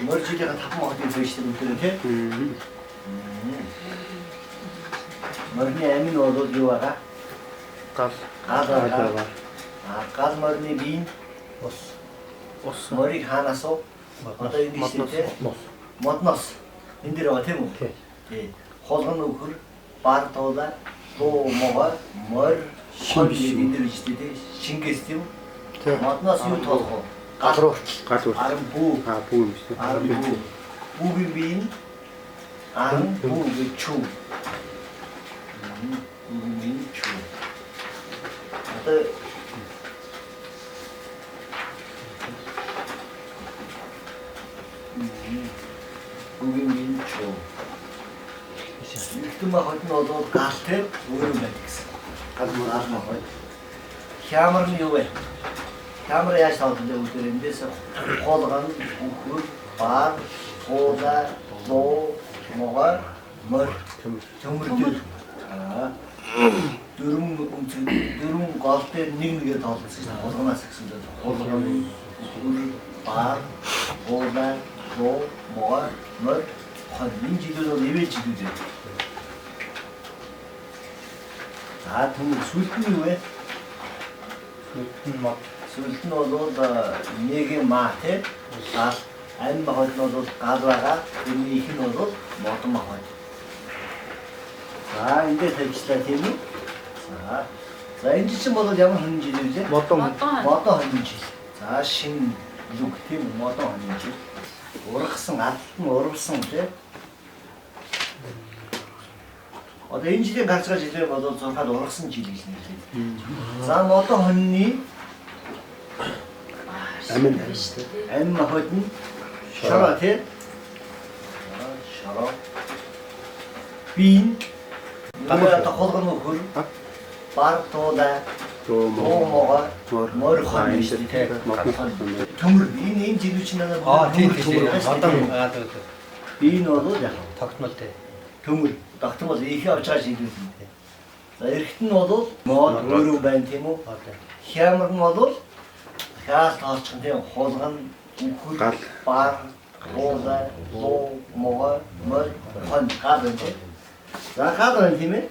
머리질이가 답은 어디 보시는 분들은 머리 애미 넣어도 좋아가 가다가 가스 머리 빈 머리 하나서 어떤 인디시테 못너스 인디로 어때모 호전 우클 바르토다 또 뭐가 뭘 신비 인디리시테 신게스티오 못너스 유토고 가로 아름 부 아름 부 부비빈 아름 부 추 부비빈 추 어떤 부비빈 추 일트마 heute noch 가스테 오르메틱스 가스만 아스마 heute 캬머는 요에 캬머에 야사우데 우드인데서 호드간 우쿠 바 호다 도 뭐가 뭘 정물들 두rum 가스테 닝게 다스스 호드간 색슨데 호드간 우쿠 바 호다 도 뭐가 뭘 인지도도 예외지도죠. 다 등 술꾼이 왜? 술꾼 너도 다 얘기 마태 아 안 먹을 너도 가다가 이 힘으로 못 먹어. 자 이제 됩시다 팀이. 자 이제 뭐도 잡은 흔지들이지? 뭐또 흔지. 자 신육팀 뭐또 흔지. 어렵슨 어렵슨 돼. 어떤 인지된 가치가 제대로 봐도 저가 어렵슨 지리시네. 자 뭐또 흔니? 엠마 허든 샤라테 샤라 빈 뭐야 또 거기가 뭐 바르토다 뭐가 뭘 하는지 정말 빈인 지루치는 빈어도 야 닥터한테 정말 닥터마다 이게 어쩌지 자 이렇게 넣어도 뭐 노루 벤티모 희망을 넣어도 야 다친데 호전 우쿨 바 호자 도 뭐가 뭘 가든지 자 가든 팀에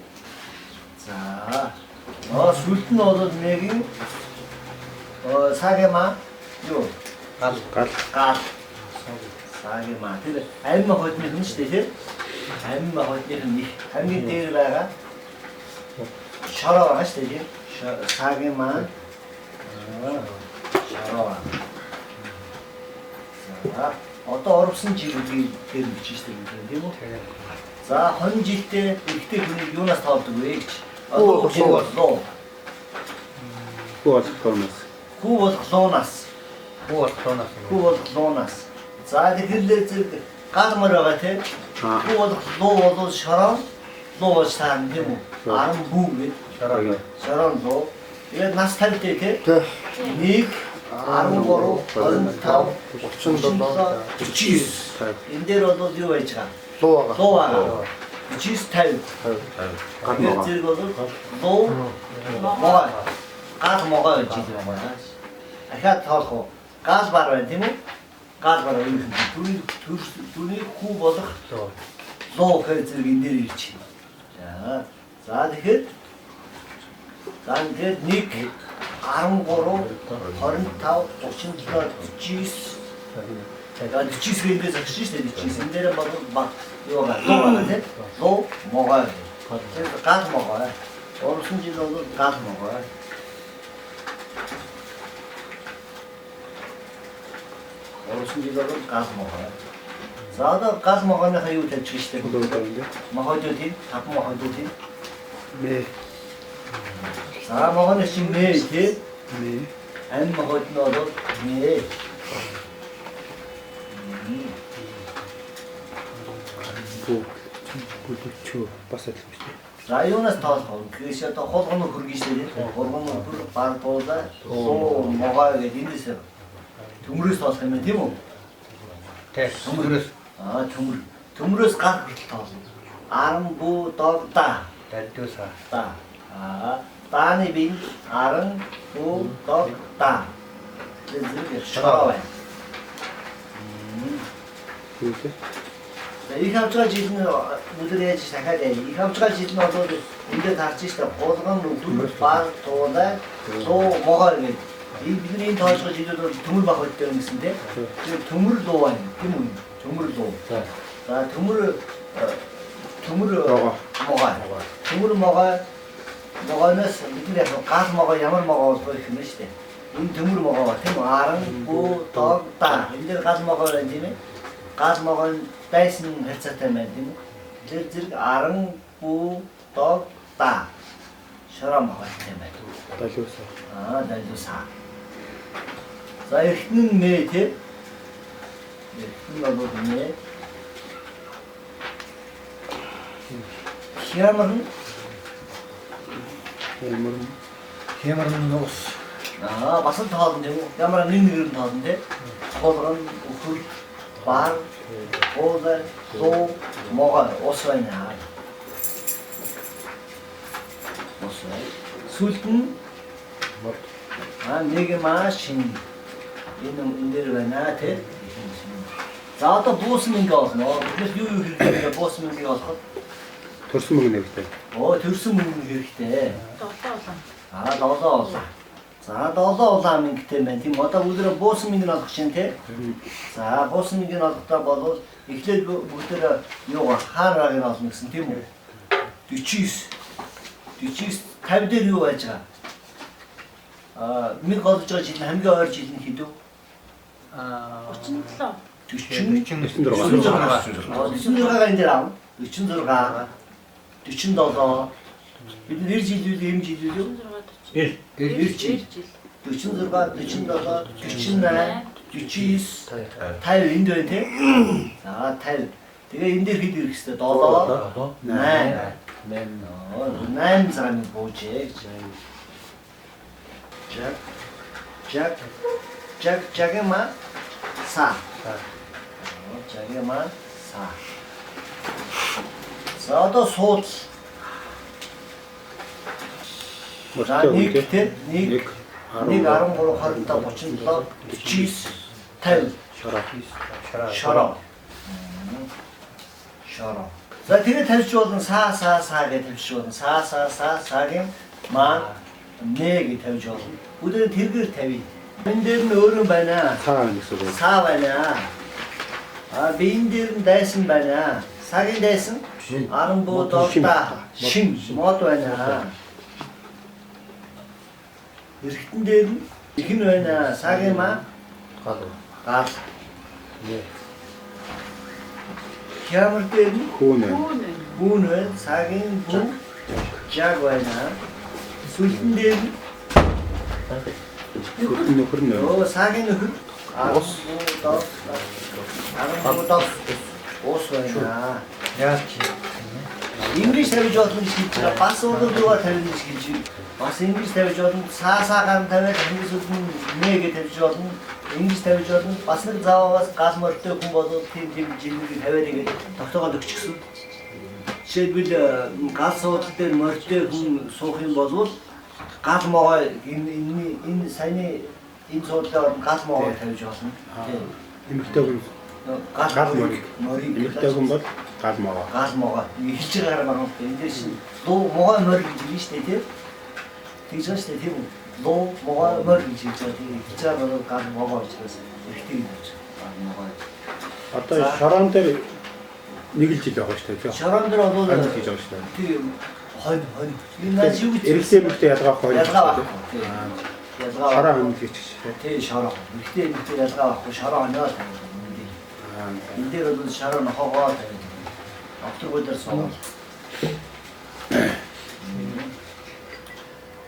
자 술도 넣어도 내기 사게마 요 갓 사게마 근데 알마 허트는 흔시대지 알마 허트는 한개 때리다가 셔러 하시대지 사게마 셔러 자 어떤 어렵슨 지르기 때는 미치시는데 뭐 자 헌지 때 이때 분이 요나스 타업도 왜 또 쿠워드 자 이제 가드마라 같아 쿠워드 셔런 노스탄 데모 아름 부비 셔런도 이게 나스탈 때 닉 아름 거로 언타우 옵션도 치즈 인데로도 디오에차 도와가 치즈 타일 가드 즐거도 도 뭐가 가스 먹어요 치즈 먹어야 아까 더 가스 바로 되모 가스 바로 둘이 쿠버도 도 그래서 인데리치 자 자드 단계 닉 아름고로 버른타우 옥신도 치즈 제가 치즈인데서 치즈들이 치즈인데를 막 이거가 도가는데 또 먹어야 돼. 그래서 가스 먹어야 돼. 어르신들도 가스 먹어야 돼. 어르신들도 가스 먹어야 돼. 자도 가스 먹으면 하유 될 치즈 되는데. 먹어도 돼? 다 먹어도 돼? 네. 자 먹으면 심해 돼? 네. 안 먹어도 네. 라이온에서 더 그것이 또 호동도 그러기시더니 호동도 그 바르토다 또 뭐가 되는데서 주물에서 살면 되모 주물에서 주물에서 가 아름부 더다 달도사 따 따니 빈 아름부 더다 그래서 셔라와 이렇게. 자, 이 감초가 짓는 우들해야지 생각해. 이 감초가 짓는 어도 인데 다치시다. 보도가 누구 바도다 또 뭐가 이게 이 비드린 더서 지도도 드물 바고 있다는 것인데 그 드물을 도와요. 드물, 드물을 도. 자, 드물을 먹어요. 드물을 먹으면서 이들에서 가서 먹어, 양을 먹어, 그 것이대. 이 드물을 먹어. thêm 알은 또 따. 이들 가서 먹어야지네. 가서 먹은 따이신 회차 때문에 들 알은 또 따. 셔라 먹어야 때문에. 다시오사. 아, 날도 사. 자, 이 흰 매트. 흰 거거든요. 희야말은 Хэмэрн нуус. 아, 맛은 다 하던데, 야마랑 능력은 다 하던데, 거들은 그 bar, 보다 또 뭐가 어서이냐. 어서이. 술은 아, 네개 마신 이놈 인데를 나한테. 자, 또 무슨 게 없어. 그래서 유유히 무슨 게 없어. төрсөн мөнгө нэгтэй. төрсөн мөнгө хэрэгтэй. Аа, долоо. За, долоо улаан мөнгөтэй байна. Тийм одоо өдрөө буусан мөнгө нь олох чинь те. За, буусан мөнгө нь олохдоо бол эхлээд бүгдээр юу хаанаар нь олно гэсэн тийм үү? 49 50 дээр юу байж байгаа? Аа, мөнгө олж байгаа жил хамгийн ойр жил нь хэд вэ? 46. 46가 энэ дээр аав. 46 47 бид нэр жилүүд юм жилүүд 1 жил 46 47 48 49 50 энд байна те. За 50. Тэгээ энэ дээр хэд ирэх хэвээр 7 8 зам бууж. Жагма 사. жагма 사. За одоо сууд. За нэг те нэг 13 27 37 49 50 шороо. За тэгээ тавьж болно саа гэж тавьж болно. саагийн маань нэг тавьж болно. өдөр тэргээр тавь. энэ дээр нь өөр юм байна. 사 гэсэн үг. 사 байна. А биен дээр нь дайсан байна. 사гийн дайсан 17 шин мод байна. эргэтэн дээр нь их нь байна. 사гийн маань гал. хямар дээр нь хүүн. хүн 사гийн хүн жаг байна. сүлдэн дээр нь нөхөр нөө. 사гийн нөхөр ус байна. Яаж English тавьж болно гэж хэлж байгаа. Бас өөрөөр тавьж гэж. Бас English тавьж болно. Саагаар тавиад English үгэн нэгэ тавьж болно. English тавьж болно. Бас нэг зааваас гал мөртэй хүн болоод тийм жилиг тавиад ингэ тогтоогоод өгчихсөн. Жишээлбэл гал суудлын дээр мөртэй хүн суух юм бол гал могоо энэ саяны энэ суудлаар гал могоо тавьж болно. Эмэгтэй хүн гал мөрийг эмэгтэй хүн бол гал могоо. гал могоо хэлж байгаагаар байна. Эндээс дуу могоо мөр гэж хэлнэ шүү дээ тийм. Тэгж байна шүү дээ тийм үү? Дуу могоо мөр гэж хэлж байгаа. Тийм хэлж байгаа гал могоо гэж бас ихтэй гэж гал могоо. Одоо шороон дээр нэг л жил байгаа шүү дээ. Шороон дээр бол гэж байгаа шүү дээ. тийм хонь. Энэ нас юу гэж эрэгтэй эмэгтэй ялгаа гоё. ялгаа байхгүй. Ялгаа. Шороо хүн гэж. Тийм шороо. Эрэгтэй эмэгтэй ялгаа байхгүй. Шороо оноо тавьдаг. энэ дээр бол шороо нохогоо тавьдаг. Автобусаар суугаад.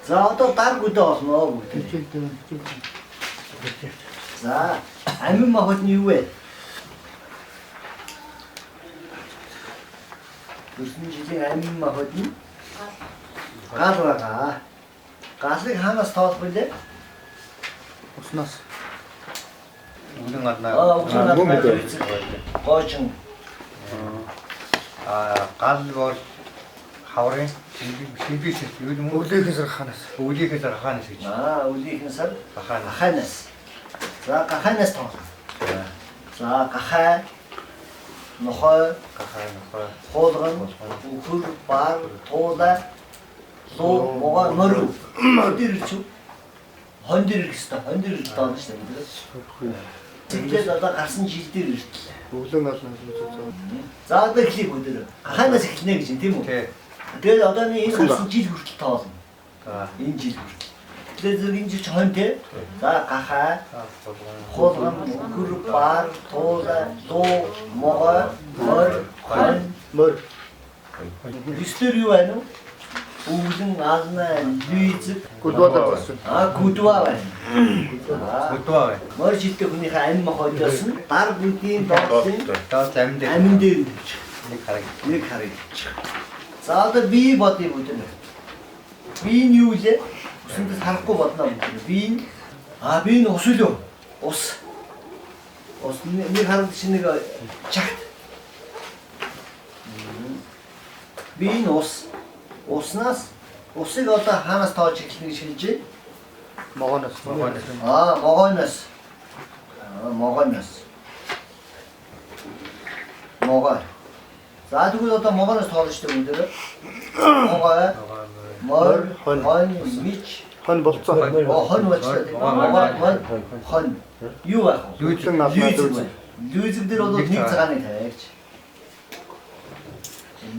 За одоо дарг үдэ болно бүгд. За амин махад нь юу вэ? Төрсөн жилийн амин махад нь гал байгаа. Галыг хаанаас тоолох вэ? уснаас үлэн гаднаа гоожин гал бол хаврын шилбис юу юм үлээхээс ханаас гэж. үлийнхэнсэр гаханаас. За гаханаас тоолох. За гахай нохой, гахаа нохой хуулган, үхэр, бар, туула, луу, могой, морь. Өдөр ирж үү? Хон дээр ирэх хэвээр. Хон дээр ирж байгаа шүү дээ. Тэгээд одоо гарсан жил дээр иртэл. Өглөө наална. За одоо эхлэх өдөр. Гахаанаас эхэлнэ гэж юм тийм үү? тий Тэгээд одоо энэ гарсан жил хүртэл тоолно. за Энэ жил хүртэл. Тэгээд зэрэг энэ жил хон тий. За гахаа, хуулган хуулган, үхэр, бар, туула, луу, могой, морь, хон. Мөр. Бистер юу байна уу? Өвлөн, ална, лүйзэг, Гүдвалаа болсон. гүдва байна. өдөө бай Морь жилтэй хүнийхээ амин мохойдоос нь дар бүдгийн доотлын доод амин дээр амин дээр ирж нэг хараг нэг харагдчих. За одоо би бодъё бүдэн. Би нь юу лээ? Үсэндээс харахгүй бодно бүдэн. Би нь ус үлөө. Ус. Ус нэг харагдчих нэг чагт. Би нь ус. Уснаас усыг одоо хаанаас тоож эхлэх гэж хэлж байна? Могоноос. Могойноос. Могойноос. Могой. За тэгвэл одоо могойноос тоолж шүү дээ өндөр. Могой, морь, хон, мич. Хон болцоо. Хон болчихлоо тийм. Могой, хон. Юу байх вэ? Лүйзэн наална. Лүйзэг дээр бол нэг цагааныг тавиач.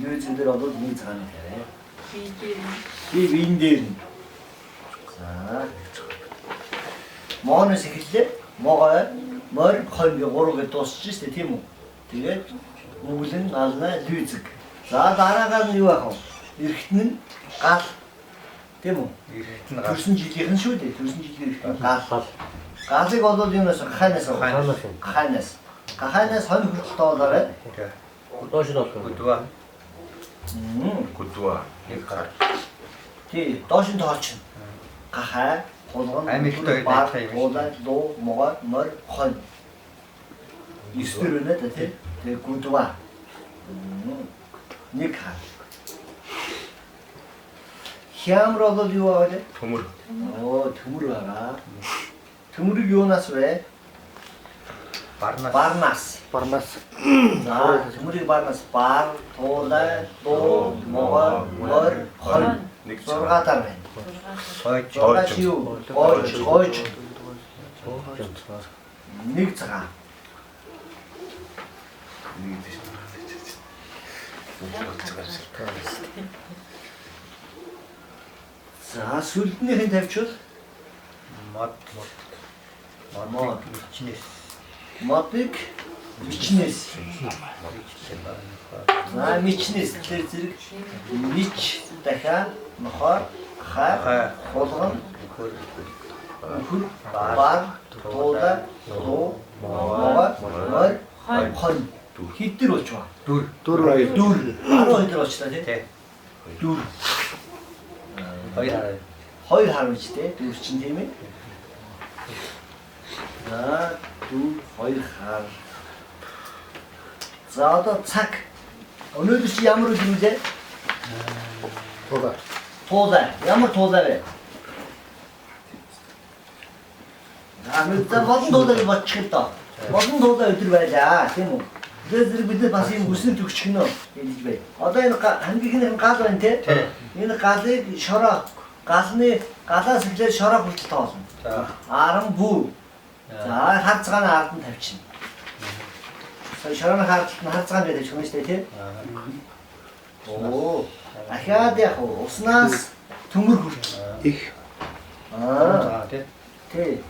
Лүйзэг дээр бол нэг цагааныг тавиа. Би вин дээр. За. Могойноос эхэллээ. Могой, морь, хон гэх гурвыг дуусчих шүү дээ тийм үү? Тэгээд өвлөн, ална, лүйзэг. За дараагаар нь юу байх вэ? Эргэтэн нь гал. Тийм үү? эргэтэн гал Төрсөн жилийнхэн шүү дээ. Төрсөн жилийн эргэтэн гал. Галыг бол юунаас гахаанаас гахаанаас. Гахаанаас хон хүртэл тоолоорой. өдөө Гудва. нэг хараг Тий, доош нь тоолчихно. Гахаа, хулган, Амьд бар, той юм уулаа, луу, могой, морь, хон. Истер өнө тэ тий. Тэгээ гудва. Нэг хаа. Хямр бол юу аа вэ? Төмөр. Төмөр байгаа. Төмөрийг юунаас вэ? барнаас Барнаас. Барнаас. За, төмөрийг барнаас бар, туула, луу, могой, морь, хон. Нэг Зургаатаар байна. хойж Зургаат юу? Гойж. Нэг цагаан. За, сүлднийхэн тавьчвал мод Мод. чинээс модыг мичнээс. За, мичнээс тэр зэрэг мич дахиад нохоор хаа хулган үхэр бар туула луу могой морь хон хитэр болж байгаа. дүр Дүр хоёр. 12 дээр болчлаа тий. тий Дүр. хоёр Хоёр харамж тий. Дүр чинь тийм ээ. За, дүр хоёр хар. За одоо цаг. Өнөөдөр чи ямар өдөр вэ? Тулаа. Туулаа. Ямар туулаа вэ? Амьд болон туулаа бодчих доо. Болон туулаа өдөр байлаа, тийм үү? Тэгээд зэрэг бид бас юм хүснэ төгчгнөө гэж бай. Одоо энэ хамгийн гал байна те. Энэ галыг шороо, галаас эхлээд шороо хүртэл тоолно. за 10 бүү. За хар цагааны ард нь тавьчихна. Шорооны хардталд нь хар цагаан гэдэг тавьчихна шүү дээ тий. Оо. Ахаад яг уснаас төмөр хүртэл. Их. Аа за тий тий.